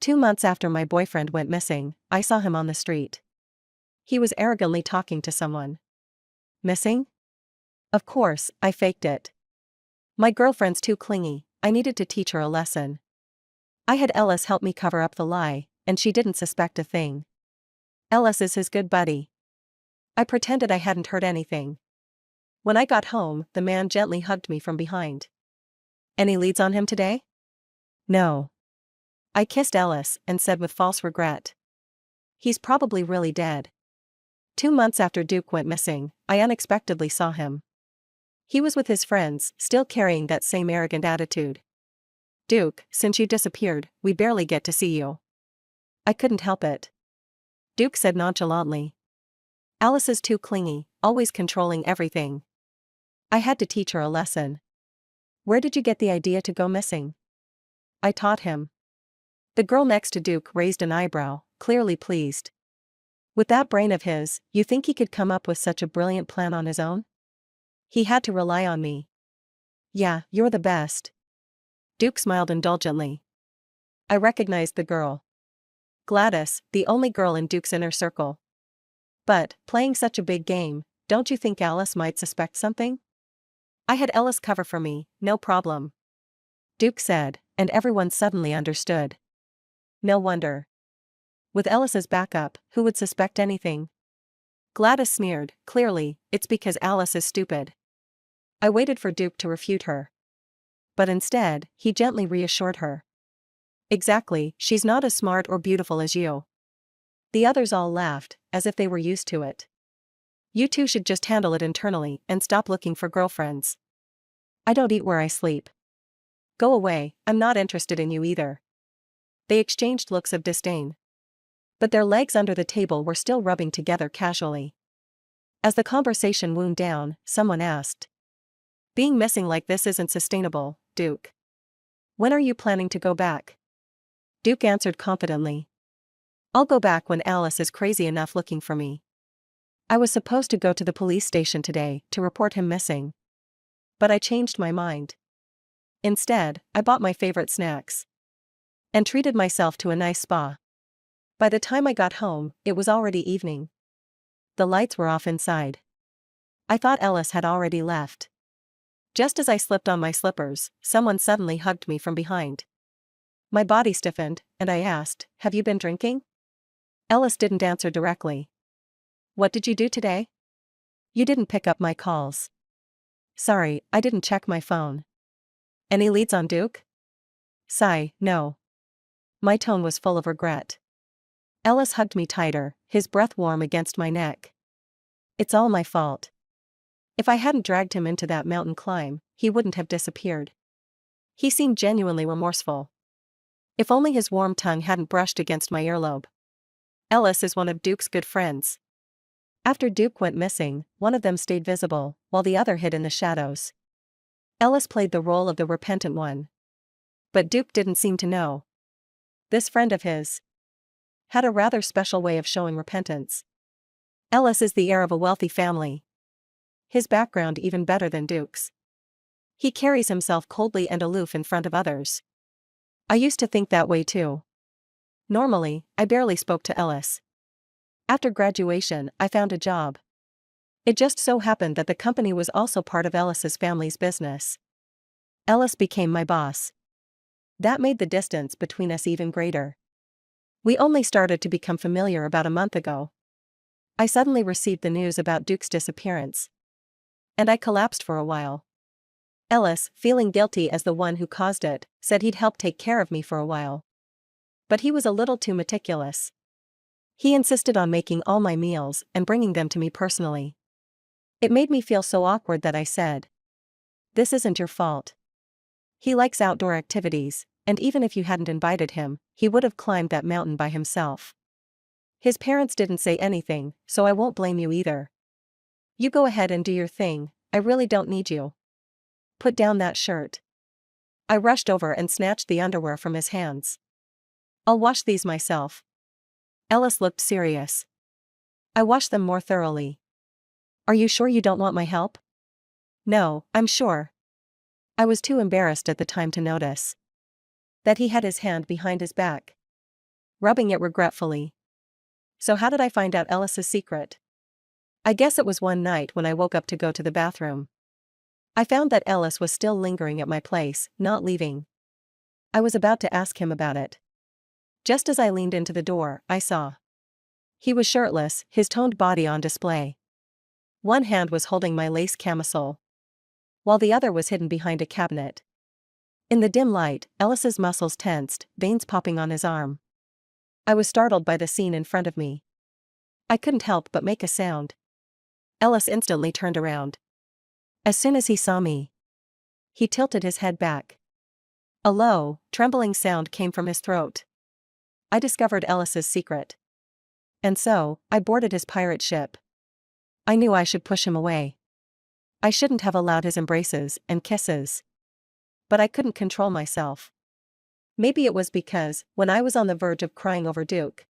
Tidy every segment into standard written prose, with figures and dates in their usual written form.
2 months after my boyfriend went missing, I saw him on the street. He was arrogantly talking to someone. Missing? Of course, I faked it. My girlfriend's too clingy, I needed to teach her a lesson. I had Ellis help me cover up the lie, and she didn't suspect a thing. Ellis is his good buddy. I pretended I hadn't heard anything. When I got home, the man gently hugged me from behind. Any leads on him today? No. I kissed Ellis and said with false regret. He's probably really dead. 2 months after Duke went missing, I unexpectedly saw him. He was with his friends, still carrying that same arrogant attitude. Duke, since you disappeared, we barely get to see you. I couldn't help it. Duke said nonchalantly. Alice is too clingy, always controlling everything. I had to teach her a lesson. Where did you get the idea to go missing? I taught him. The girl next to Duke raised an eyebrow, clearly pleased. With that brain of his, you think he could come up with such a brilliant plan on his own? He had to rely on me. Yeah, you're the best. Duke smiled indulgently. I recognized the girl. Gladys, the only girl in Duke's inner circle. But, playing such a big game, don't you think Alice might suspect something? I had Ellis cover for me, no problem. Duke said, and everyone suddenly understood. No wonder. With Ellis's backup, who would suspect anything? Gladys sneered, clearly, it's because Alice is stupid. I waited for Duke to refute her. But instead, he gently reassured her. Exactly, she's not as smart or beautiful as you. The others all laughed, as if they were used to it. You two should just handle it internally and stop looking for girlfriends. I don't eat where I sleep. Go away, I'm not interested in you either. They exchanged looks of disdain. But their legs under the table were still rubbing together casually. As the conversation wound down, someone asked. Being missing like this isn't sustainable, Duke. When are you planning to go back? Duke answered confidently. I'll go back when Alice is crazy enough looking for me. I was supposed to go to the police station today to report him missing. But I changed my mind. Instead, I bought my favorite snacks. And treated myself to a nice spa. By the time I got home, it was already evening. The lights were off inside. I thought Ellis had already left. Just as I slipped on my slippers, someone suddenly hugged me from behind. My body stiffened, and I asked, have you been drinking? Ellis didn't answer directly. What did you do today? You didn't pick up my calls. Sorry, I didn't check my phone. Any leads on Duke? Sigh, no. My tone was full of regret. Ellis hugged me tighter, his breath warm against my neck. It's all my fault. If I hadn't dragged him into that mountain climb, he wouldn't have disappeared. He seemed genuinely remorseful. If only his warm tongue hadn't brushed against my earlobe. Ellis is one of Duke's good friends. After Duke went missing, one of them stayed visible, while the other hid in the shadows. Ellis played the role of the repentant one. But Duke didn't seem to know. This friend of his had a rather special way of showing repentance. Ellis is the heir of a wealthy family. His background even better than Duke's. He carries himself coldly and aloof in front of others. I used to think that way too. Normally, I barely spoke to Ellis. After graduation, I found a job. It just so happened that the company was also part of Ellis's family's business. Ellis became my boss. That made the distance between us even greater. We only started to become familiar about a month ago. I suddenly received the news about Duke's disappearance. And I collapsed for a while. Ellis, feeling guilty as the one who caused it, said he'd help take care of me for a while. But he was a little too meticulous. He insisted on making all my meals and bringing them to me personally. It made me feel so awkward that I said, "This isn't your fault. He likes outdoor activities, and even if you hadn't invited him, he would have climbed that mountain by himself. His parents didn't say anything, so I won't blame you either. You go ahead and do your thing, I really don't need you. Put down that shirt." I rushed over and snatched the underwear from his hands. "I'll wash these myself." Ellis looked serious. "I washed them more thoroughly." "Are you sure you don't want my help?" "No, I'm sure." I was too embarrassed at the time to notice that he had his hand behind his back. rubbing it regretfully. So how did I find out Ellis's secret? I guess it was one night when I woke up to go to the bathroom. I found that Ellis was still lingering at my place, not leaving. I was about to ask him about it. Just as I leaned into the door, I saw. He was shirtless, his toned body on display. One hand was holding my lace camisole, while the other was hidden behind a cabinet. In the dim light, Ellis's muscles tensed, veins popping on his arm. I was startled by the scene in front of me. I couldn't help but make a sound. Ellis instantly turned around. As soon as he saw me, he tilted his head back. A low, trembling sound came from his throat. I discovered Ellis's secret. And so, I boarded his pirate ship. I knew I should push him away. I shouldn't have allowed his embraces and kisses. But I couldn't control myself. Maybe it was because, when I was on the verge of crying over Duke,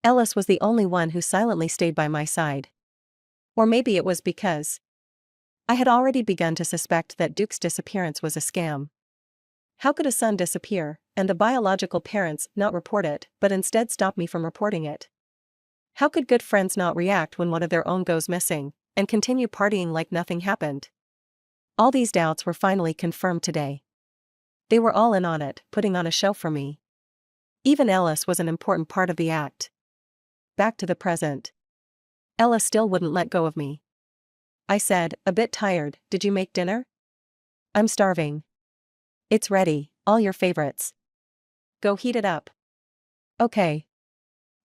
Ellis was the only one who silently stayed by my side. Or maybe it was because I had already begun to suspect that Duke's disappearance was a scam. How could a son disappear, and the biological parents not report it, but instead stop me from reporting it? How could good friends not react when one of their own goes missing, and continue partying like nothing happened? All these doubts were finally confirmed today. They were all in on it, putting on a show for me. Even Ellis was an important part of the act. Back to the present. Ellis still wouldn't let go of me. I said, a bit tired, did you make dinner? I'm starving. It's ready, all your favorites. Go heat it up. Okay.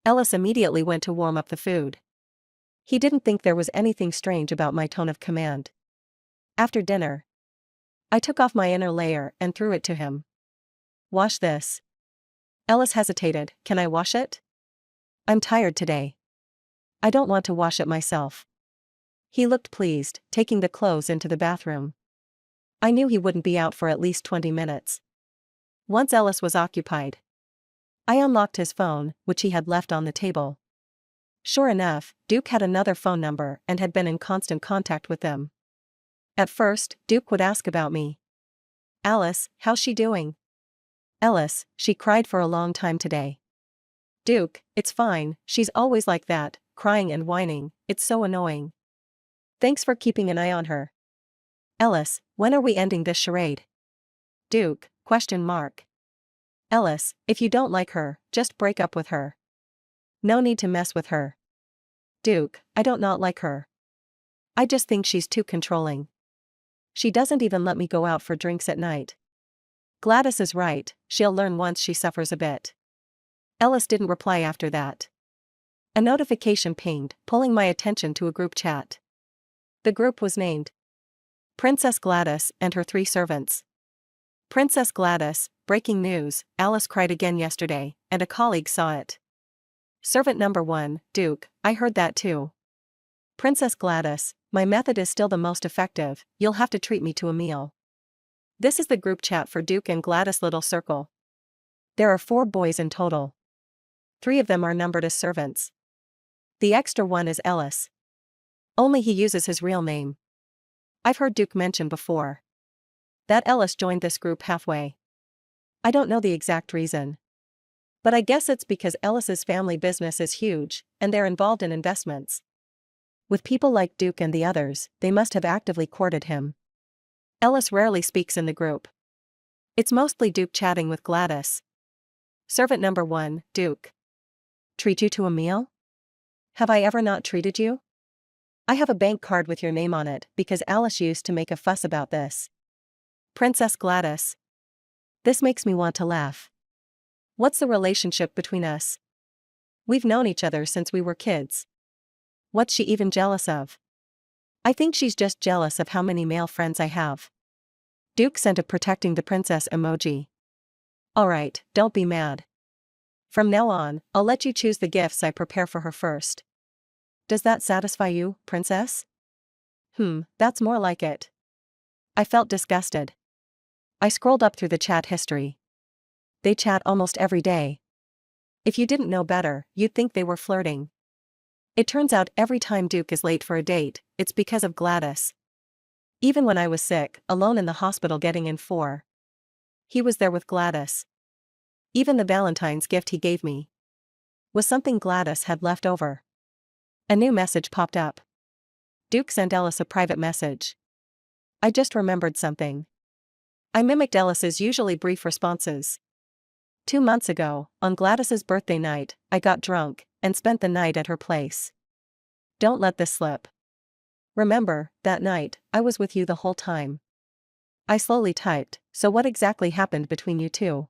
Ellis immediately went to warm up the food. He didn't think there was anything strange about my tone of command. After dinner, I took off my inner layer and threw it to him. Wash this. Ellis hesitated, can I wash it? I'm tired today. I don't want to wash it myself. He looked pleased, taking the clothes into the bathroom. I knew he wouldn't be out for at least 20 minutes. Once Ellis was occupied, I unlocked his phone, which he had left on the table. Sure enough, Duke had another phone number and had been in constant contact with them. At first, Duke would ask about me. Alice, how's she doing? Ellis, she cried for a long time today. Duke, it's fine, she's always like that, crying and whining, it's so annoying. Thanks for keeping an eye on her. Ellis, when are we ending this charade? Duke, question mark. Ellis, if you don't like her, just break up with her. No need to mess with her. Duke, I don't not like her. I just think she's too controlling. She doesn't even let me go out for drinks at night. Gladys is right, she'll learn once she suffers a bit. Ellis didn't reply after that. A notification pinged, pulling my attention to a group chat. The group was named Princess Gladys and her 3 servants. Princess Gladys, breaking news, Alice cried again yesterday, and a colleague saw it. Servant number 1, Duke, I heard that too. Princess Gladys, my method is still the most effective, you'll have to treat me to a meal. This is the group chat for Duke and Gladys' little circle. There are 4 boys in total. 3 of them are numbered as servants. The extra one is Ellis. Only he uses his real name. I've heard Duke mention before that Ellis joined this group halfway. I don't know the exact reason, but I guess it's because Ellis's family business is huge, and they're involved in investments. With people like Duke and the others, they must have actively courted him. Ellis rarely speaks in the group. It's mostly Duke chatting with Gladys. Servant number 1, Duke. Treat you to a meal? Have I ever not treated you? I have a bank card with your name on it because Alice used to make a fuss about this. Princess Gladys. This makes me want to laugh. What's the relationship between us? We've known each other since we were kids. What's she even jealous of? I think she's just jealous of how many male friends I have. Duke sent a protecting the princess emoji. Alright, don't be mad. From now on, I'll let you choose the gifts I prepare for her first. Does that satisfy you, princess? That's more like it. I felt disgusted. I scrolled up through the chat history. They chat almost every day. If you didn't know better, you'd think they were flirting. It turns out every time Duke is late for a date, it's because of Gladys. Even when I was sick, alone in the hospital getting in for, he was there with Gladys. Even the Valentine's gift he gave me, was something Gladys had left over. A new message popped up. Duke sent Ellis a private message. I just remembered something. I mimicked Ellis's usually brief responses. 2 months ago, on Gladys's birthday night, I got drunk and spent the night at her place. Don't let this slip. Remember, that night, I was with you the whole time. I slowly typed, so what exactly happened between you two?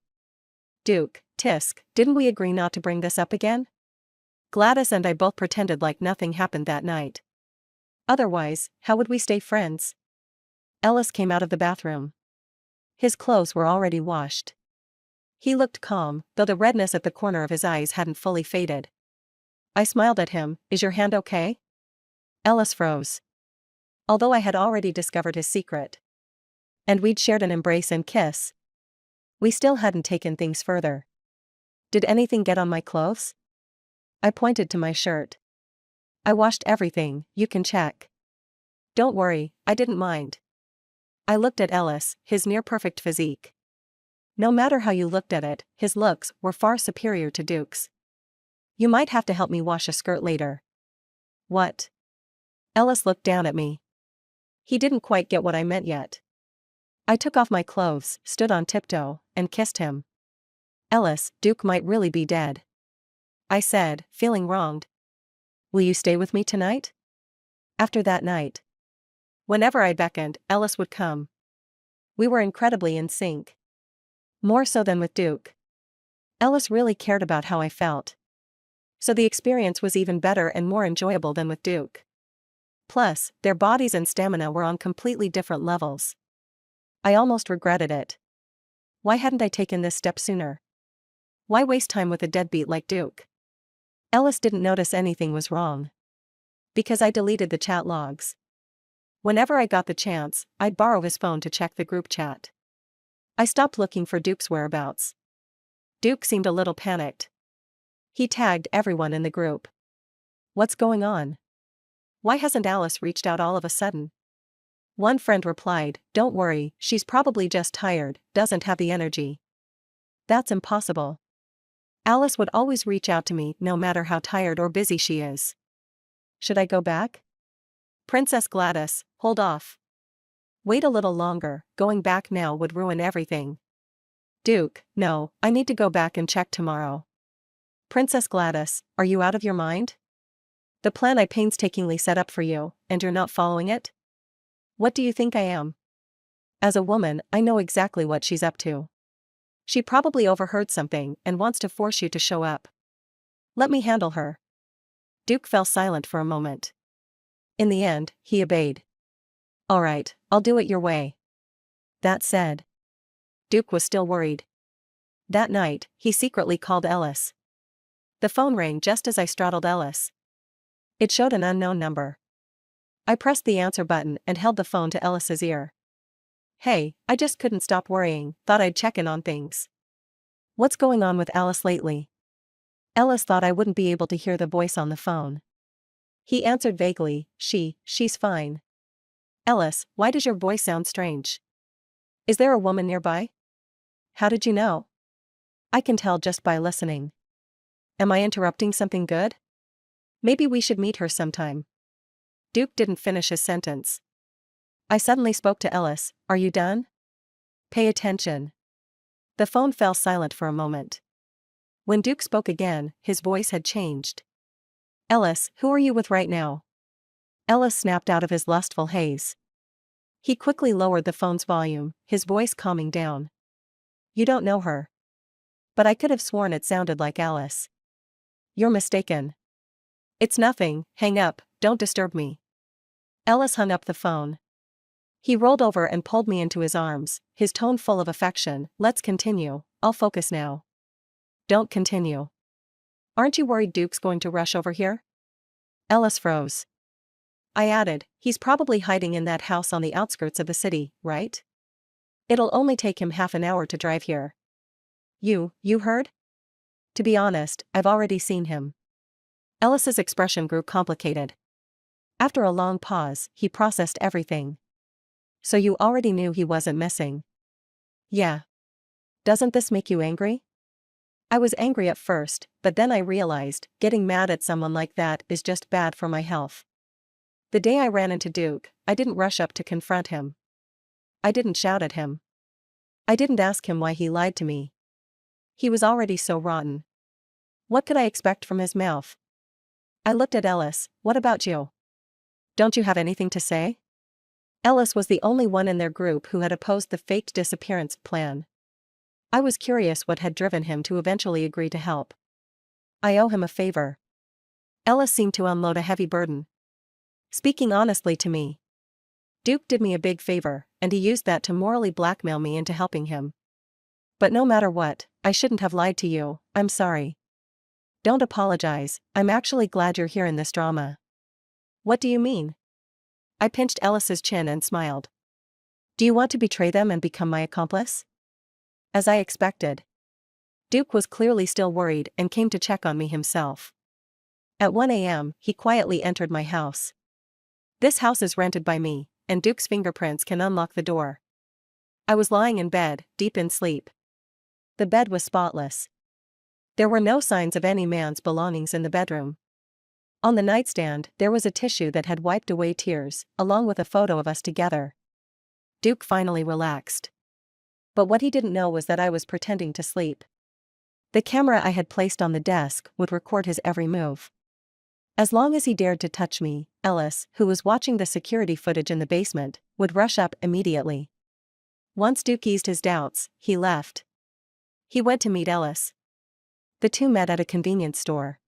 Duke, tisk, didn't we agree not to bring this up again? Gladys and I both pretended like nothing happened that night. Otherwise, how would we stay friends? Ellis came out of the bathroom. His clothes were already washed. He looked calm, though the redness at the corner of his eyes hadn't fully faded. I smiled at him. Is your hand okay? Ellis froze. Although I had already discovered his secret. And we'd shared an embrace and kiss. We still hadn't taken things further. Did anything get on my clothes? I pointed to my shirt. I washed everything, you can check. Don't worry, I didn't mind. I looked at Ellis, his near-perfect physique. No matter how you looked at it, his looks were far superior to Duke's. You might have to help me wash a skirt later. What? Ellis looked down at me. He didn't quite get what I meant yet. I took off my clothes, stood on tiptoe, and kissed him. Ellis, Duke might really be dead. I said, feeling wronged. Will you stay with me tonight? After that night. Whenever I beckoned, Ellis would come. We were incredibly in sync. More so than with Duke. Ellis really cared about how I felt. So the experience was even better and more enjoyable than with Duke. Plus, their bodies and stamina were on completely different levels. I almost regretted it. Why hadn't I taken this step sooner? Why waste time with a deadbeat like Duke? Ellis didn't notice anything was wrong. Because I deleted the chat logs. Whenever I got the chance, I'd borrow his phone to check the group chat. I stopped looking for Duke's whereabouts. Duke seemed a little panicked. He tagged everyone in the group. What's going on? Why hasn't Alice reached out all of a sudden? One friend replied, don't worry, she's probably just tired, doesn't have the energy. That's impossible. Alice would always reach out to me no matter how tired or busy she is. Should I go back? Princess Gladys, hold off. Wait a little longer, going back now would ruin everything. Duke, no, I need to go back and check tomorrow. Princess Gladys, are you out of your mind? The plan I painstakingly set up for you, and you're not following it? What do you think I am? As a woman, I know exactly what she's up to. She probably overheard something and wants to force you to show up. Let me handle her. Duke fell silent for a moment. In the end, he obeyed. All right, I'll do it your way. That said, Duke was still worried. That night, he secretly called Ellis. The phone rang just as I straddled Ellis. It showed an unknown number. I pressed the answer button and held the phone to Ellis's ear. Hey, I just couldn't stop worrying, thought I'd check in on things. What's going on with Alice lately? Ellis thought I wouldn't be able to hear the voice on the phone. He answered vaguely, she's fine. Ellis, why does your voice sound strange? Is there a woman nearby? How did you know? I can tell just by listening. Am I interrupting something good? Maybe we should meet her sometime. Duke didn't finish his sentence. I suddenly spoke to Ellis, are you done? Pay attention. The phone fell silent for a moment. When Duke spoke again, his voice had changed. Ellis, who are you with right now? Ellis snapped out of his lustful haze. He quickly lowered the phone's volume, his voice calming down. You don't know her. But I could have sworn it sounded like Alice. You're mistaken. It's nothing, hang up, don't disturb me. Ellis hung up the phone. He rolled over and pulled me into his arms, his tone full of affection. Let's continue, I'll focus now. Don't continue. Aren't you worried Duke's going to rush over here? Ellis froze. I added, he's probably hiding in that house on the outskirts of the city, right? It'll only take him half an hour to drive here. You heard? To be honest, I've already seen him. Ellis's expression grew complicated. After a long pause, he processed everything. So you already knew he wasn't missing? Yeah. Doesn't this make you angry? I was angry at first, but then I realized, getting mad at someone like that is just bad for my health. The day I ran into Duke, I didn't rush up to confront him. I didn't shout at him. I didn't ask him why he lied to me. He was already so rotten. What could I expect from his mouth? I looked at Ellis. What about you? Don't you have anything to say? Ellis was the only one in their group who had opposed the faked disappearance plan. I was curious what had driven him to eventually agree to help. I owe him a favor. Ellis seemed to unload a heavy burden. Speaking honestly to me. Duke did me a big favor, and he used that to morally blackmail me into helping him. But no matter what, I shouldn't have lied to you. I'm sorry. Don't apologize, I'm actually glad you're here in this drama. What do you mean? I pinched Ellis's chin and smiled. Do you want to betray them and become my accomplice? As I expected. Duke was clearly still worried and came to check on me himself. At 1 a.m., he quietly entered my house. This house is rented by me, and Duke's fingerprints can unlock the door. I was lying in bed, deep in sleep. The bed was spotless. There were no signs of any man's belongings in the bedroom. On the nightstand, there was a tissue that had wiped away tears, along with a photo of us together. Duke finally relaxed. But what he didn't know was that I was pretending to sleep. The camera I had placed on the desk would record his every move. As long as he dared to touch me, Ellis, who was watching the security footage in the basement, would rush up immediately. Once Duke eased his doubts, he left. He went to meet Ellis. The two met at a convenience store.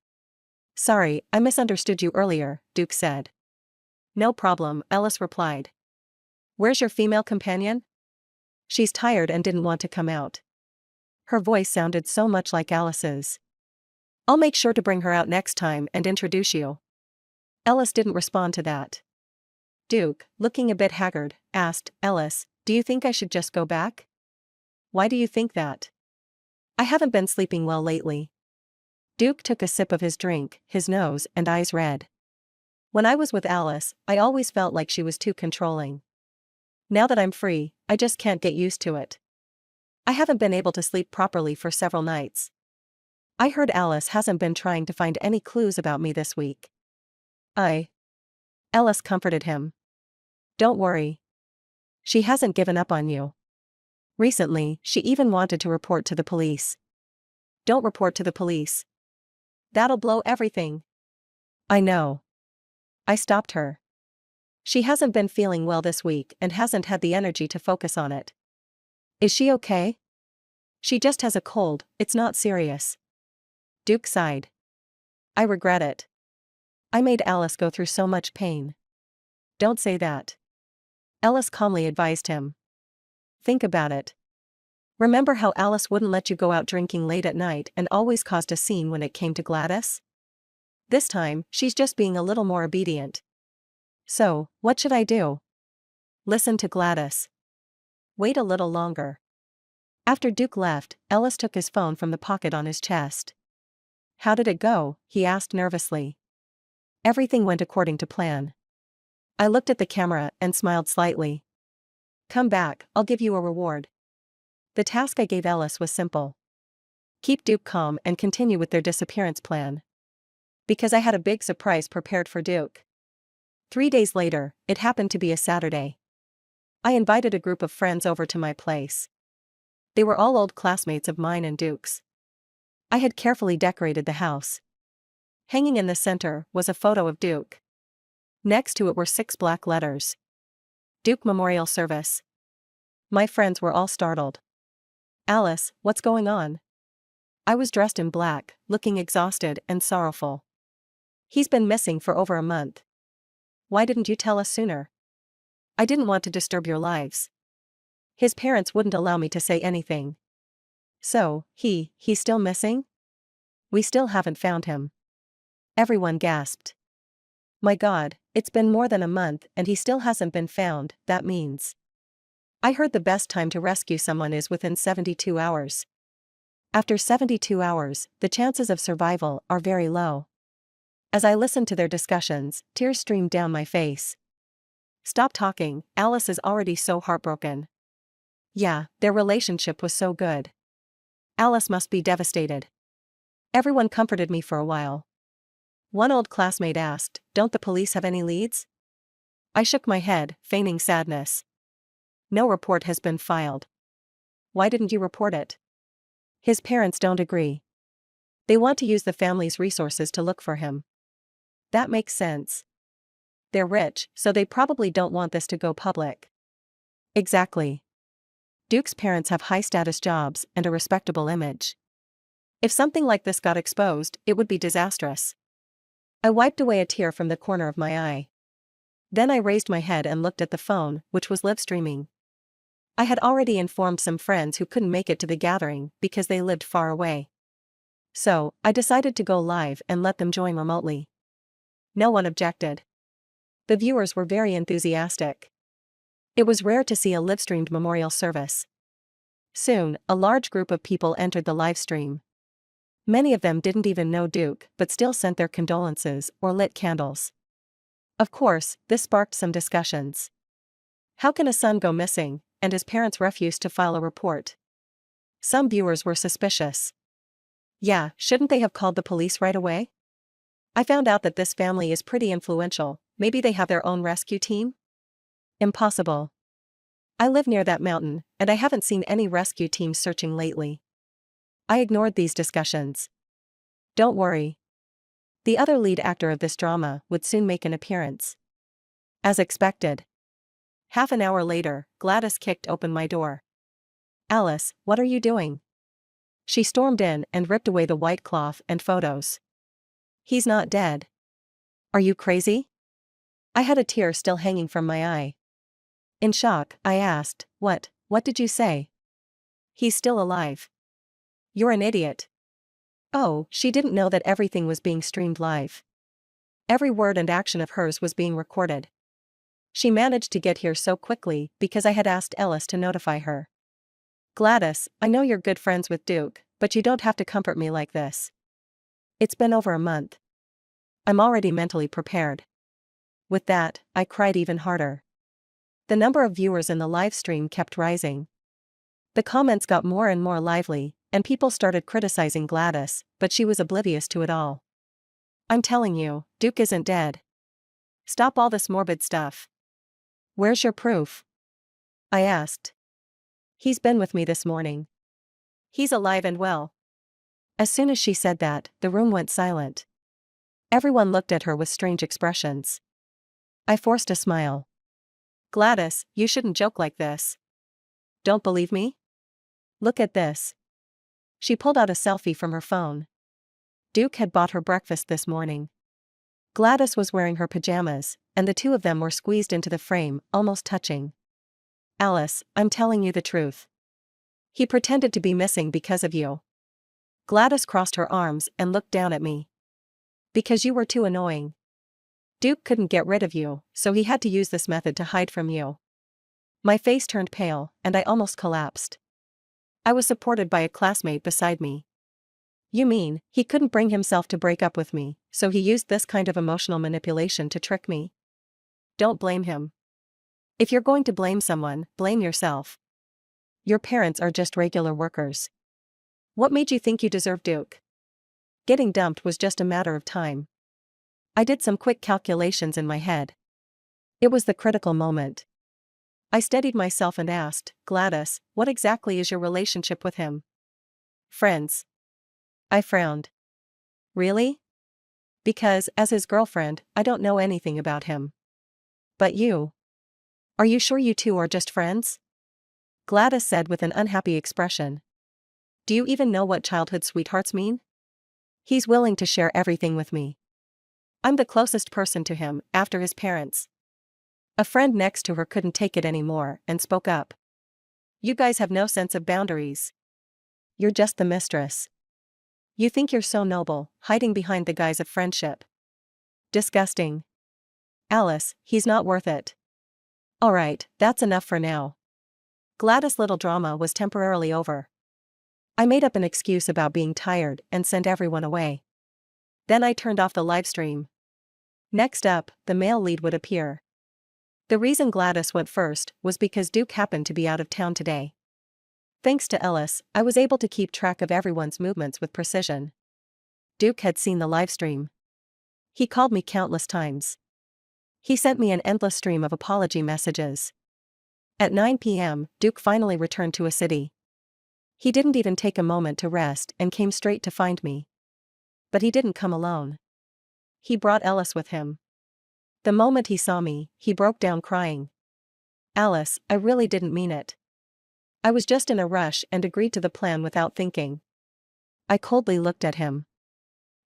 Sorry, I misunderstood you earlier, Duke said. No problem, Ellis replied. Where's your female companion? She's tired and didn't want to come out. Her voice sounded so much like Alice's. I'll make sure to bring her out next time and introduce you. Ellis didn't respond to that. Duke, looking a bit haggard, asked, Ellis, do you think I should just go back? Why do you think that? I haven't been sleeping well lately. Duke took a sip of his drink, his nose and eyes red. When I was with Alice, I always felt like she was too controlling. Now that I'm free, I just can't get used to it. I haven't been able to sleep properly for several nights. I heard Alice hasn't been trying to find any clues about me this week. Alice comforted him. Don't worry. She hasn't given up on you. Recently, she even wanted to report to the police. Don't report to the police. That'll blow everything. I know. I stopped her. She hasn't been feeling well this week and hasn't had the energy to focus on it. Is she okay? She just has a cold, it's not serious. Duke sighed. I regret it. I made Alice go through so much pain. Don't say that. Alice calmly advised him. Think about it. Remember how Alice wouldn't let you go out drinking late at night and always caused a scene when it came to Gladys? This time, she's just being a little more obedient. So, what should I do? Listen to Gladys. Wait a little longer. After Duke left, Ellis took his phone from the pocket on his chest. How did it go? He asked nervously. Everything went according to plan. I looked at the camera and smiled slightly. Come back, I'll give you a reward. The task I gave Ellis was simple. Keep Duke calm and continue with their disappearance plan. Because I had a big surprise prepared for Duke. 3 days later, it happened to be a Saturday. I invited a group of friends over to my place. They were all old classmates of mine and Duke's. I had carefully decorated the house. Hanging in the center was a photo of Duke. Next to it were 6 black letters. Duke Memorial Service. My friends were all startled. Alice, what's going on? I was dressed in black, looking exhausted and sorrowful. He's been missing for over a month. Why didn't you tell us sooner? I didn't want to disturb your lives. His parents wouldn't allow me to say anything. So, he's still missing? We still haven't found him. Everyone gasped. My God, it's been more than a month and he still hasn't been found, that means. I heard the best time to rescue someone is within 72 hours. After 72 hours, the chances of survival are very low. As I listened to their discussions, tears streamed down my face. Stop talking, Alice is already so heartbroken. Yeah, their relationship was so good. Alice must be devastated. Everyone comforted me for a while. One old classmate asked, "Don't the police have any leads?" I shook my head, feigning sadness. "No report has been filed." "Why didn't you report it?" "His parents don't agree. They want to use the family's resources to look for him." "That makes sense. They're rich, so they probably don't want this to go public." "Exactly. Duke's parents have high-status jobs and a respectable image. If something like this got exposed, it would be disastrous." I wiped away a tear from the corner of my eye. Then I raised my head and looked at the phone, which was live streaming. I had already informed some friends who couldn't make it to the gathering because they lived far away. So, I decided to go live and let them join remotely. No one objected. The viewers were very enthusiastic. It was rare to see a live-streamed memorial service. Soon, a large group of people entered the live stream. Many of them didn't even know Duke, but still sent their condolences or lit candles. Of course, this sparked some discussions. How can a son go missing, and his parents refuse to file a report? Some viewers were suspicious. Yeah, shouldn't they have called the police right away? I found out that this family is pretty influential. Maybe they have their own rescue team? Impossible. I live near that mountain, and I haven't seen any rescue teams searching lately. I ignored these discussions. Don't worry. The other lead actor of this drama would soon make an appearance. As expected. Half an hour later, Gladys kicked open my door. "Alice, what are you doing?" She stormed in and ripped away the white cloth and photos. "He's not dead. Are you crazy?" I had a tear still hanging from my eye. In shock, I asked, What did you say?" "He's still alive." "You're an idiot." Oh, she didn't know that everything was being streamed live. Every word and action of hers was being recorded. She managed to get here so quickly because I had asked Ellis to notify her. "Gladys, I know you're good friends with Duke, but you don't have to comfort me like this. It's been over a month. I'm already mentally prepared." With that, I cried even harder. The number of viewers in the live stream kept rising. The comments got more and more lively, and people started criticizing Gladys, but she was oblivious to it all. "I'm telling you, Duke isn't dead. Stop all this morbid stuff." "Where's your proof?" I asked. "He's been with me this morning. He's alive and well." As soon as she said that, the room went silent. Everyone looked at her with strange expressions. I forced a smile. "Gladys, you shouldn't joke like this. Don't believe me? Look at this." She pulled out a selfie from her phone. Duke had bought her breakfast this morning. Gladys was wearing her pajamas, and the two of them were squeezed into the frame, almost touching. "Alice, I'm telling you the truth. He pretended to be missing because of you." Gladys crossed her arms and looked down at me. "Because you were too annoying. Duke couldn't get rid of you, so he had to use this method to hide from you." My face turned pale, and I almost collapsed. I was supported by a classmate beside me. "You mean, he couldn't bring himself to break up with me, so he used this kind of emotional manipulation to trick me?" "Don't blame him. If you're going to blame someone, blame yourself. Your parents are just regular workers. What made you think you deserved Duke? Getting dumped was just a matter of time." I did some quick calculations in my head. It was the critical moment. I steadied myself and asked, "Gladys, what exactly is your relationship with him?" "Friends." I frowned. "Really?" "Because, as his girlfriend, I don't know anything about him." "But you? Are you sure you two are just friends?" Gladys said with an unhappy expression. "Do you even know what childhood sweethearts mean? He's willing to share everything with me. I'm the closest person to him, after his parents." A friend next to her couldn't take it anymore and spoke up. "You guys have no sense of boundaries. You're just the mistress. You think you're so noble, hiding behind the guise of friendship. Disgusting. Alice, he's not worth it." "Alright, that's enough for now." Gladys' little drama was temporarily over. I made up an excuse about being tired and sent everyone away. Then I turned off the livestream. Next up, the male lead would appear. The reason Gladys went first was because Duke happened to be out of town today. Thanks to Ellis, I was able to keep track of everyone's movements with precision. Duke had seen the livestream. He called me countless times. He sent me an endless stream of apology messages. At 9 p.m., Duke finally returned to a city. He didn't even take a moment to rest and came straight to find me. But he didn't come alone. He brought Ellis with him. The moment he saw me, he broke down crying. "Alice, I really didn't mean it. I was just in a rush and agreed to the plan without thinking." I coldly looked at him.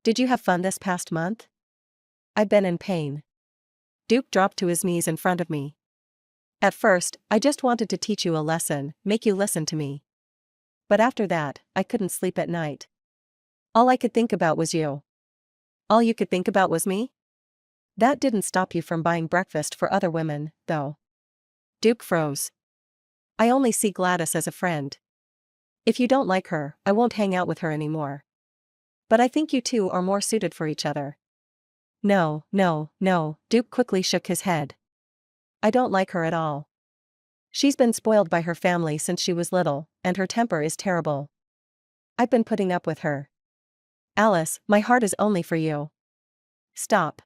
"Did you have fun this past month?" "I've been in pain." Duke dropped to his knees in front of me. "At first, I just wanted to teach you a lesson, make you listen to me. But after that, I couldn't sleep at night. All I could think about was you." "All you could think about was me?" "That didn't stop you from buying breakfast for other women, though." Duke froze. "I only see Gladys as a friend. If you don't like her, I won't hang out with her anymore. But I think you two are more suited for each other." "No, no, no," Duke quickly shook his head. "I don't like her at all. She's been spoiled by her family since she was little, and her temper is terrible. I've been putting up with her. Alice, my heart is only for you." "Stop.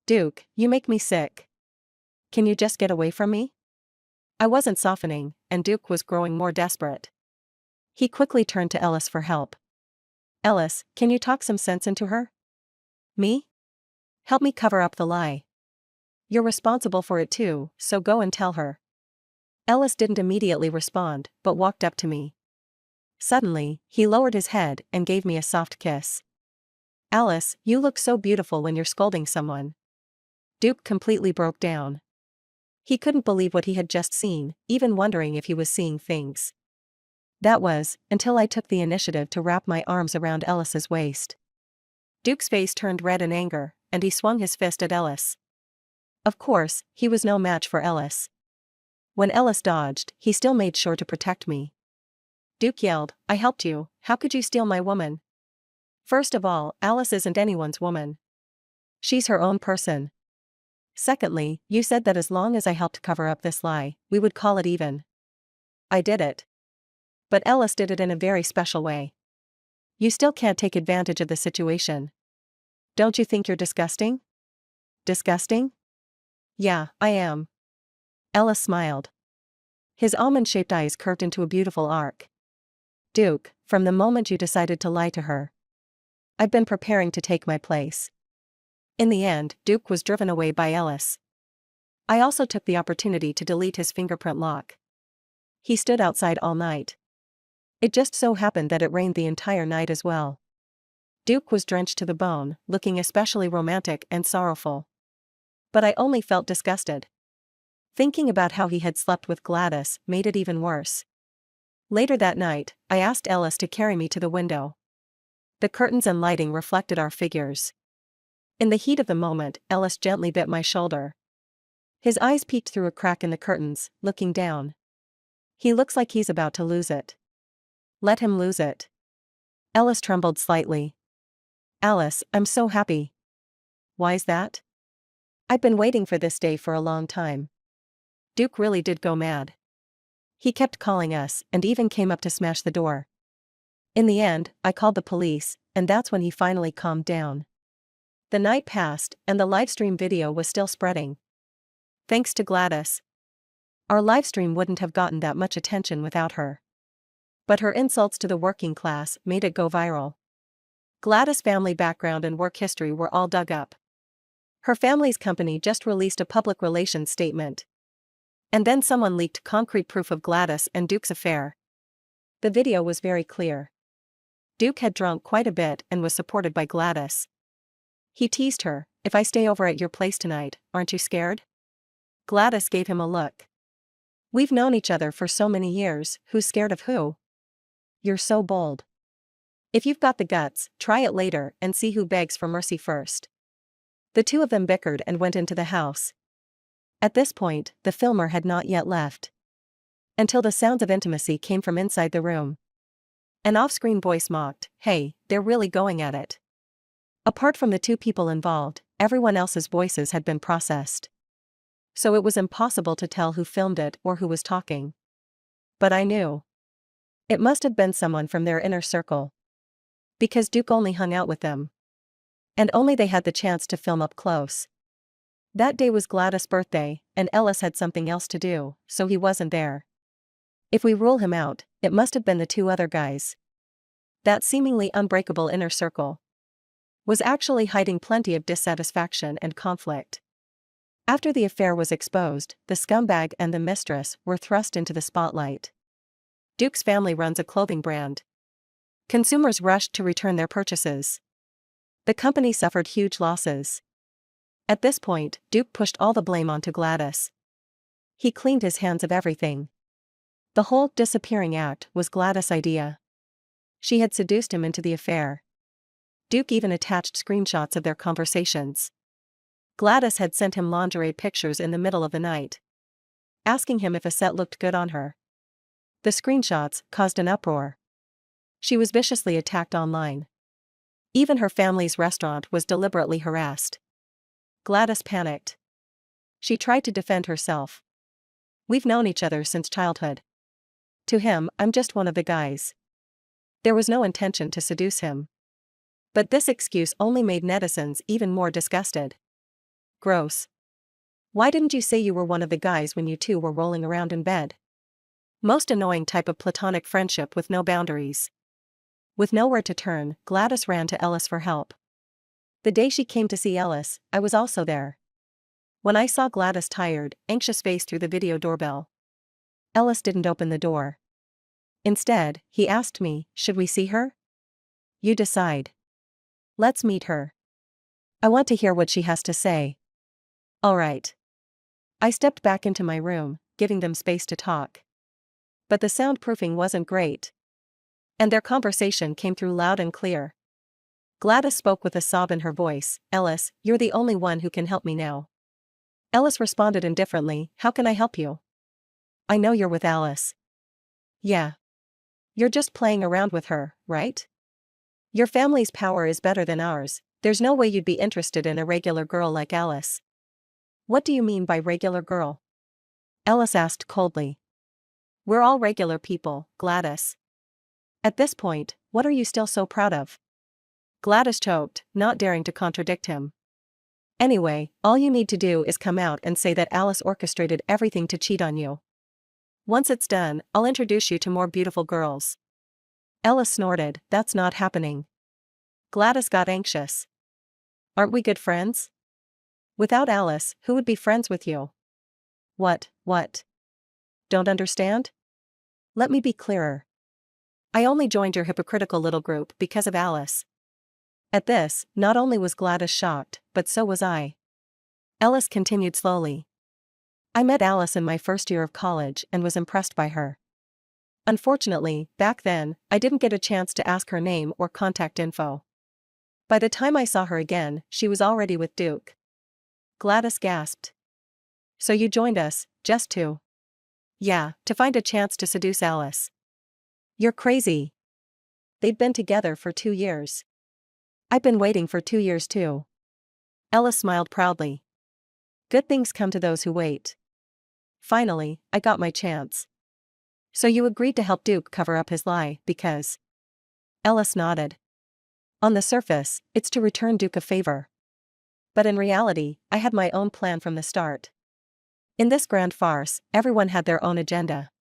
Duke, you make me sick. Can you just get away from me?" I wasn't softening, and Duke was growing more desperate. He quickly turned to Ellis for help. "Ellis, can you talk some sense into her?" "Me? Help me cover up the lie. You're responsible for it too, so go and tell her." Ellis didn't immediately respond, but walked up to me. Suddenly, he lowered his head and gave me a soft kiss. "Alice, you look so beautiful when you're scolding someone." Duke completely broke down. He couldn't believe what he had just seen, even wondering if he was seeing things. That was, until I took the initiative to wrap my arms around Ellis's waist. Duke's face turned red in anger, and he swung his fist at Ellis. Of course, he was no match for Ellis. When Ellis dodged, he still made sure to protect me. Duke yelled, "I helped you, how could you steal my woman? First of all, Alice isn't anyone's woman. She's her own person. Secondly, you said that as long as I helped cover up this lie, we would call it even. I did it. But Ellis did it in a very special way. You still can't take advantage of the situation. Don't you think you're disgusting?" "Disgusting? Yeah, I am." Ellis smiled. His almond-shaped eyes curved into a beautiful arc. "Duke, from the moment you decided to lie to her, I've been preparing to take my place." In the end, Duke was driven away by Ellis. I also took the opportunity to delete his fingerprint lock. He stood outside all night. It just so happened that it rained the entire night as well. Duke was drenched to the bone, looking especially romantic and sorrowful. But I only felt disgusted. Thinking about how he had slept with Gladys made it even worse. Later that night, I asked Ellis to carry me to the window. The curtains and lighting reflected our figures. In the heat of the moment, Ellis gently bit my shoulder. His eyes peeked through a crack in the curtains, looking down. "He looks like he's about to lose it." "Let him lose it." Ellis trembled slightly. "Alice, I'm so happy." "Why's that?" "I've been waiting for this day for a long time." Duke really did go mad. He kept calling us, and even came up to smash the door. In the end, I called the police, and that's when he finally calmed down. The night passed, and the livestream video was still spreading. Thanks to Gladys. Our livestream wouldn't have gotten that much attention without her. But her insults to the working class made it go viral. Gladys' family background and work history were all dug up. Her family's company just released a public relations statement. And then someone leaked concrete proof of Gladys and Duke's affair. The video was very clear. Duke had drunk quite a bit and was supported by Gladys. He teased her, "If I stay over at your place tonight, aren't you scared?" Gladys gave him a look. "We've known each other for so many years, who's scared of who? You're so bold. If you've got the guts, try it later and see who begs for mercy first." The two of them bickered and went into the house. At this point, the filmer had not yet left. Until the sounds of intimacy came from inside the room. An off-screen voice mocked, "Hey, they're really going at it." Apart from the two people involved, everyone else's voices had been processed. So it was impossible to tell who filmed it or who was talking. But I knew. It must have been someone from their inner circle. Because Duke only hung out with them. And only they had the chance to film up close. That day was Gladys' birthday, and Ellis had something else to do, so he wasn't there. If we rule him out, it must have been the two other guys. That seemingly unbreakable inner circle was actually hiding plenty of dissatisfaction and conflict. After the affair was exposed, the scumbag and the mistress were thrust into the spotlight. Duke's family runs a clothing brand. Consumers rushed to return their purchases. The company suffered huge losses. At this point, Duke pushed all the blame onto Gladys. He cleaned his hands of everything. The whole disappearing act was Gladys' idea. She had seduced him into the affair. Duke even attached screenshots of their conversations. Gladys had sent him lingerie pictures in the middle of the night, asking him if a set looked good on her. The screenshots caused an uproar. She was viciously attacked online. Even her family's restaurant was deliberately harassed. Gladys panicked. She tried to defend herself. "We've known each other since childhood. To him, I'm just one of the guys." There was no intention to seduce him. But this excuse only made netizens even more disgusted. Gross. Why didn't you say you were one of the guys when you two were rolling around in bed? Most annoying type of platonic friendship with no boundaries. With nowhere to turn, Gladys ran to Ellis for help. The day she came to see Ellis, I was also there. When I saw Gladys' tired, anxious face through the video doorbell, Ellis didn't open the door. Instead, he asked me, "Should we see her?" "You decide. Let's meet her. I want to hear what she has to say." "All right." I stepped back into my room, giving them space to talk. But the soundproofing wasn't great. And their conversation came through loud and clear. Gladys spoke with a sob in her voice, "Ellis, you're the only one who can help me now." Ellis responded indifferently, "How can I help you? I know you're with Alice." "Yeah. You're just playing around with her, right? Your family's power is better than ours. There's no way you'd be interested in a regular girl like Alice." "What do you mean by regular girl?" Ellis asked coldly. "We're all regular people, Gladys." At this point, what are you still so proud of? Gladys choked, not daring to contradict him. "Anyway, all you need to do is come out and say that Alice orchestrated everything to cheat on you. Once it's done, I'll introduce you to more beautiful girls." Ellis snorted, "That's not happening." Gladys got anxious. "Aren't we good friends? Without Alice, who would be friends with you?" What? Don't understand? Let me be clearer. I only joined your hypocritical little group because of Alice." At this, not only was Gladys shocked, but so was I. Ellis continued slowly. "I met Alice in my first year of college and was impressed by her. Unfortunately, back then, I didn't get a chance to ask her name or contact info. By the time I saw her again, she was already with Duke." Gladys gasped. "So you joined us, just to—" "Yeah, to find a chance to seduce Alice." "You're crazy. They'd been together for 2 years. I've been waiting for 2 years too." Ellis smiled proudly. "Good things come to those who wait. Finally, I got my chance." "So you agreed to help Duke cover up his lie because—" Ellis nodded. "On the surface, it's to return Duke a favor. But in reality, I had my own plan from the start. In this grand farce, everyone had their own agenda.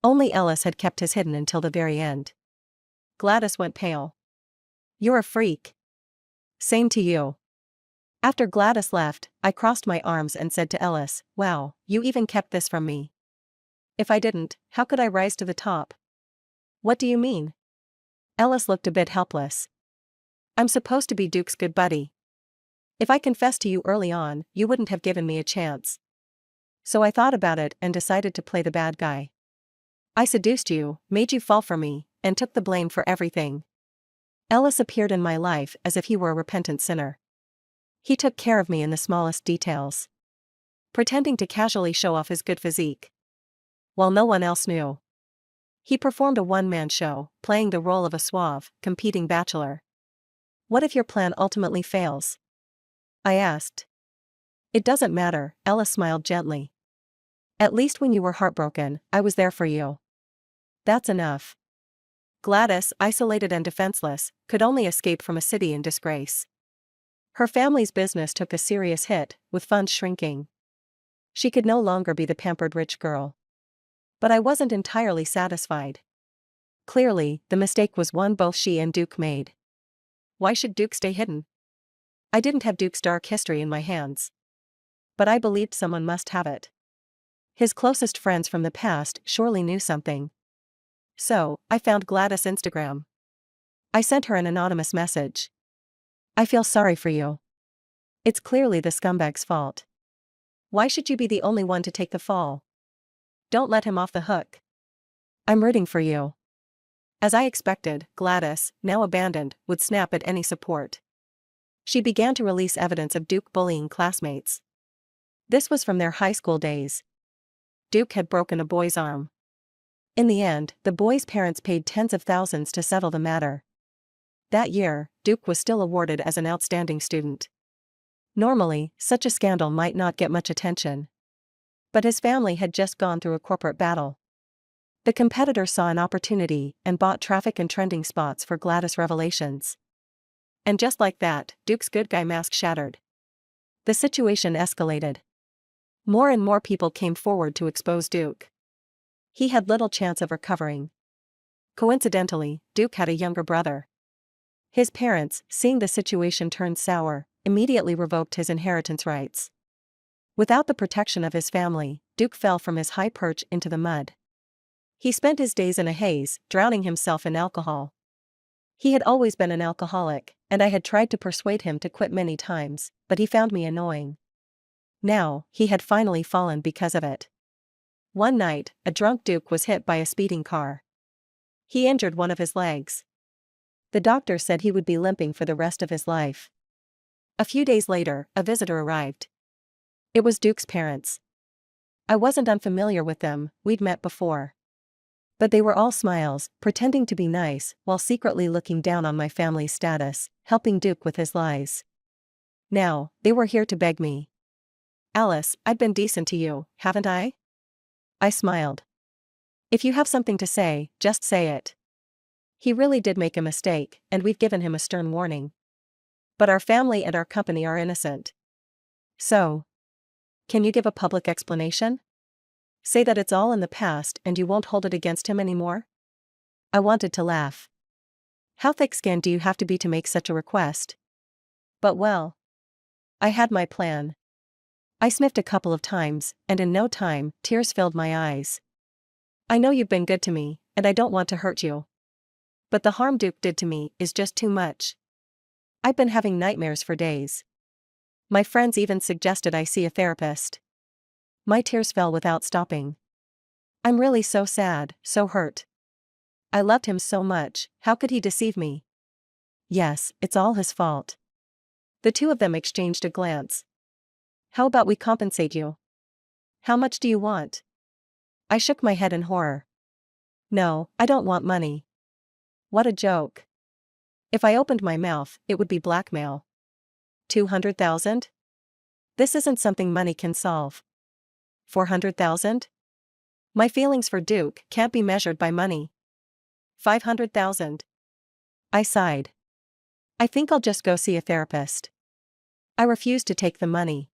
Only Ellis had kept his hidden until the very end." Gladys went pale. "You're a freak." "Same to you." After Gladys left, I crossed my arms and said to Ellis, "Wow, you even kept this from me. If I didn't, how could I rise to the top?" "What do you mean?" Ellis looked a bit helpless. "I'm supposed to be Duke's good buddy. If I confessed to you early on, you wouldn't have given me a chance. So I thought about it and decided to play the bad guy. I seduced you, made you fall for me, and took the blame for everything." Ellis appeared in my life as if he were a repentant sinner. He took care of me in the smallest details, pretending to casually show off his good physique, while no one else knew. He performed a one-man show, playing the role of a suave, competing bachelor. "What if your plan ultimately fails?" I asked. "It doesn't matter," Ellis smiled gently. "At least when you were heartbroken, I was there for you. That's enough." Gladys, isolated and defenseless, could only escape from a city in disgrace. Her family's business took a serious hit, with funds shrinking. She could no longer be the pampered rich girl. But I wasn't entirely satisfied. Clearly, the mistake was one both she and Duke made. Why should Duke stay hidden? I didn't have Duke's dark history in my hands. But I believed someone must have it. His closest friends from the past surely knew something. So, I found Gladys' Instagram. I sent her an anonymous message. I feel sorry for you. It's clearly the scumbag's fault. Why should you be the only one to take the fall? Don't let him off the hook. I'm rooting for you. As I expected, Gladys, now abandoned, would snap at any support. She began to release evidence of Duke bullying classmates. This was from their high school days. Duke had broken a boy's arm. In the end, the boy's parents paid tens of thousands to settle the matter. That year, Duke was still awarded as an outstanding student. Normally, such a scandal might not get much attention. But his family had just gone through a corporate battle. The competitor saw an opportunity and bought traffic and trending spots for Gladys' revelations. And just like that, Duke's good guy mask shattered. The situation escalated. More and more people came forward to expose Duke. He had little chance of recovering. Coincidentally, Duke had a younger brother. His parents, seeing the situation turn sour, immediately revoked his inheritance rights. Without the protection of his family, Duke fell from his high perch into the mud. He spent his days in a haze, drowning himself in alcohol. He had always been an alcoholic, and I had tried to persuade him to quit many times, but he found me annoying. Now, he had finally fallen because of it. One night, a drunk Duke was hit by a speeding car. He injured one of his legs. The doctor said he would be limping for the rest of his life. A few days later, a visitor arrived. It was Duke's parents. I wasn't unfamiliar with them, we'd met before. But they were all smiles, pretending to be nice, while secretly looking down on my family's status, helping Duke with his lies. Now, they were here to beg me. Alice, I've been decent to you, haven't I? I smiled. If you have something to say, just say it. He really did make a mistake, and we've given him a stern warning. But our family and our company are innocent. So, can you give a public explanation? Say that it's all in the past and you won't hold it against him anymore? I wanted to laugh. How thick-skinned do you have to be to make such a request? But well, I had my plan. I sniffed a couple of times, and in no time, tears filled my eyes. I know you've been good to me, and I don't want to hurt you. But the harm Duke did to me is just too much. I've been having nightmares for days. My friends even suggested I see a therapist. My tears fell without stopping. I'm really so sad, so hurt. I loved him so much, how could he deceive me? Yes, it's all his fault. The two of them exchanged a glance. How about we compensate you? How much do you want? I shook my head in horror. No, I don't want money. What a joke. If I opened my mouth, it would be blackmail. 200,000? This isn't something money can solve. 400,000? My feelings for Duke can't be measured by money. 500,000. I sighed. I think I'll just go see a therapist. I refused to take the money.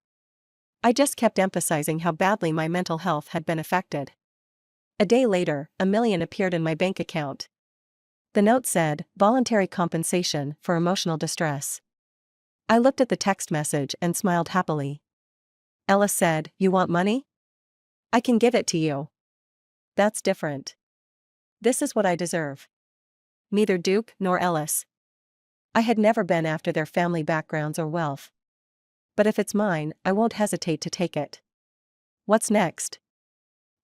I just kept emphasizing how badly my mental health had been affected. A day later, $1 million appeared in my bank account. The note said, "Voluntary compensation for emotional distress." I looked at the text message and smiled happily. Ella said, "You want money? I can give it to you." That's different. This is what I deserve. Neither Duke nor Ellis. I had never been after their family backgrounds or wealth. But if it's mine, I won't hesitate to take it. What's next?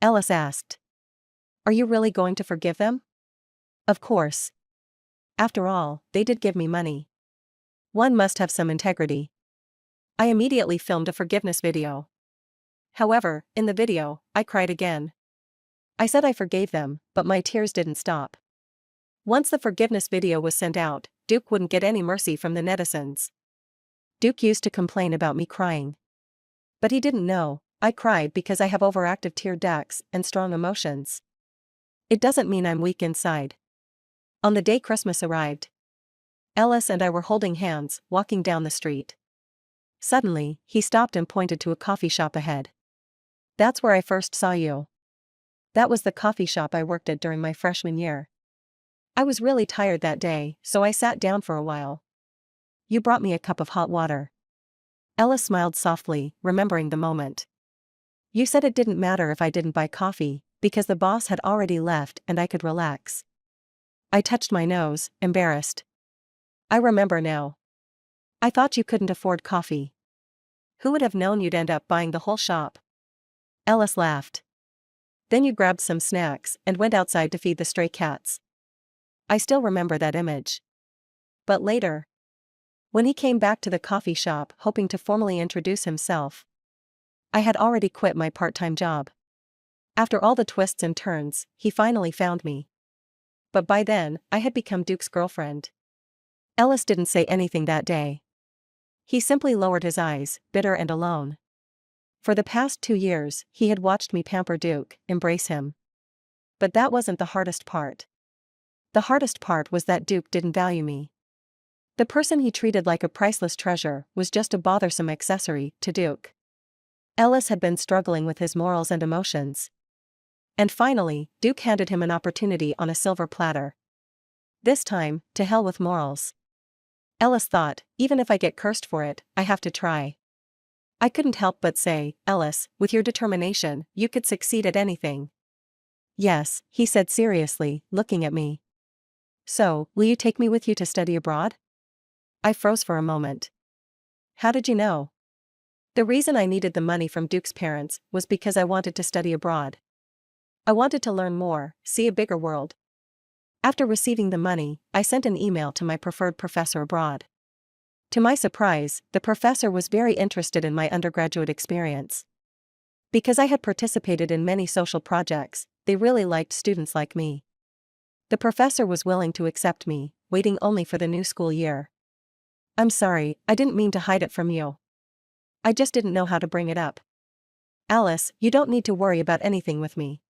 Ellis asked. Are you really going to forgive them? Of course. After all, they did give me money. One must have some integrity. I immediately filmed a forgiveness video. However, in the video, I cried again. I said I forgave them, but my tears didn't stop. Once the forgiveness video was sent out, Duke wouldn't get any mercy from the netizens. Duke used to complain about me crying. But he didn't know, I cried because I have overactive tear ducts and strong emotions. It doesn't mean I'm weak inside. On the day Christmas arrived, Ellis and I were holding hands, walking down the street. Suddenly, he stopped and pointed to a coffee shop ahead. "That's where I first saw you." That was the coffee shop I worked at during my freshman year. I was really tired that day, so I sat down for a while. "You brought me a cup of hot water." Ellis smiled softly, remembering the moment. "You said it didn't matter if I didn't buy coffee, because the boss had already left and I could relax." I touched my nose, embarrassed. "I remember now. I thought you couldn't afford coffee. Who would have known you'd end up buying the whole shop?" Ellis laughed. "Then you grabbed some snacks and went outside to feed the stray cats." I still remember that image. But later, when he came back to the coffee shop hoping to formally introduce himself, I had already quit my part-time job. After all the twists and turns, he finally found me. But by then, I had become Duke's girlfriend. Ellis didn't say anything that day. He simply lowered his eyes, bitter and alone. For the past 2 years, he had watched me pamper Duke, embrace him. But that wasn't the hardest part. The hardest part was that Duke didn't value me. The person he treated like a priceless treasure was just a bothersome accessory to Duke. Ellis had been struggling with his morals and emotions. And finally, Duke handed him an opportunity on a silver platter. This time, to hell with morals. Ellis thought, even if I get cursed for it, I have to try. I couldn't help but say, "Ellis, with your determination, you could succeed at anything." "Yes," he said seriously, looking at me. "So, will you take me with you to study abroad?" I froze for a moment. "How did you know?" "The reason I needed the money from Duke's parents was because I wanted to study abroad. I wanted to learn more, see a bigger world." After receiving the money, I sent an email to my preferred professor abroad. To my surprise, the professor was very interested in my undergraduate experience. Because I had participated in many social projects, they really liked students like me. The professor was willing to accept me, waiting only for the new school year. "I'm sorry, I didn't mean to hide it from you. I just didn't know how to bring it up. Alice, you don't need to worry about anything with me."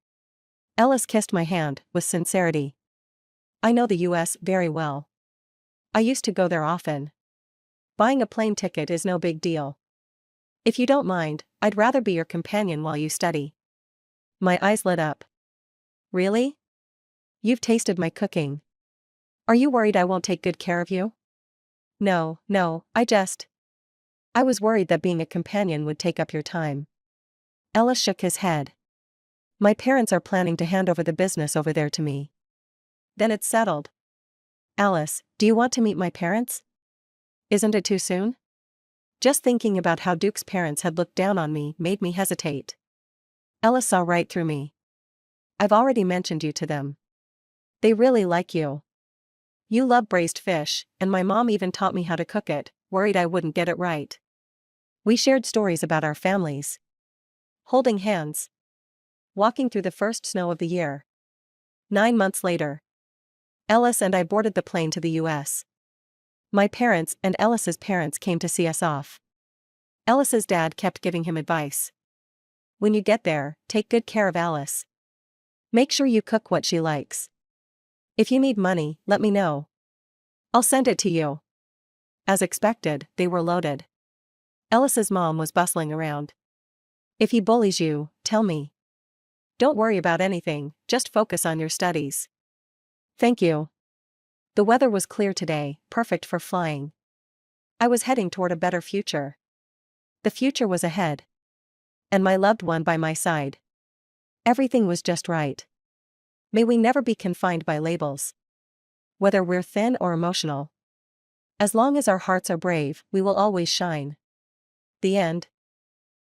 Ellis kissed my hand, with sincerity. "I know the US very well. I used to go there often. Buying a plane ticket is no big deal. If you don't mind, I'd rather be your companion while you study." My eyes lit up. "Really? You've tasted my cooking. Are you worried I won't take good care of you?" No, I was worried that being a companion would take up your time." Ellis shook his head. "My parents are planning to hand over the business over there to me. Then it's settled." "Alice, do you want to meet my parents? Isn't it too soon?" Just thinking about how Duke's parents had looked down on me made me hesitate. Ellis saw right through me. "I've already mentioned you to them. They really like you. You love braised fish, and my mom even taught me how to cook it, worried I wouldn't get it right." We shared stories about our families. Holding hands. Walking through the first snow of the year. 9 months later, Ellis and I boarded the plane to the US. My parents and Ellis's parents came to see us off. Ellis's dad kept giving him advice. "When you get there, take good care of Alice. Make sure you cook what she likes. If you need money, let me know. I'll send it to you." As expected, they were loaded. Ellis's mom was bustling around. "If he bullies you, tell me. Don't worry about anything, just focus on your studies." "Thank you." The weather was clear today, perfect for flying. I was heading toward a better future. The future was ahead. And my loved one by my side. Everything was just right. May we never be confined by labels. Whether we're thin or emotional. As long as our hearts are brave, we will always shine. The end.